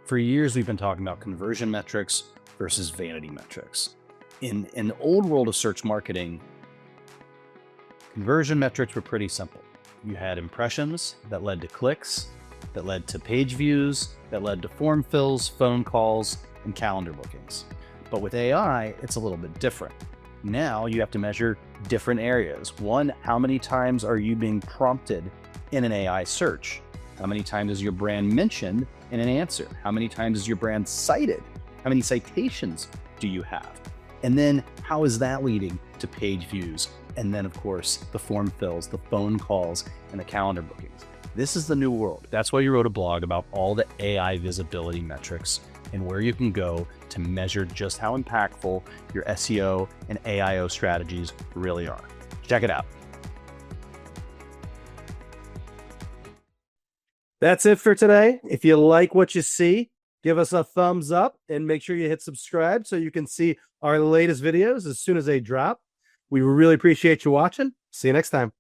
For years, we've been talking about conversion metrics versus vanity metrics. In the old world of search marketing, conversion metrics were pretty simple. You had impressions that led to clicks, that led to page views, that led to form fills, phone calls, and calendar bookings. But with AI, it's a little bit different. Now you have to measure different areas. One, how many times are you being prompted in an AI search? How many times is your brand mentioned in an answer? How many times is your brand cited? How many citations do you have? And then how is that leading to page views? And then of course, the form fills, the phone calls, and the calendar bookings. This is the new world. That's why you wrote a blog about all the AI visibility metrics and where you can go to measure just how impactful your SEO and AIO strategies really are. Check it out. That's it for today. If you like what you see, give us a thumbs up and make sure you hit subscribe so you can see our latest videos as soon as they drop. We really appreciate you watching. See you next time.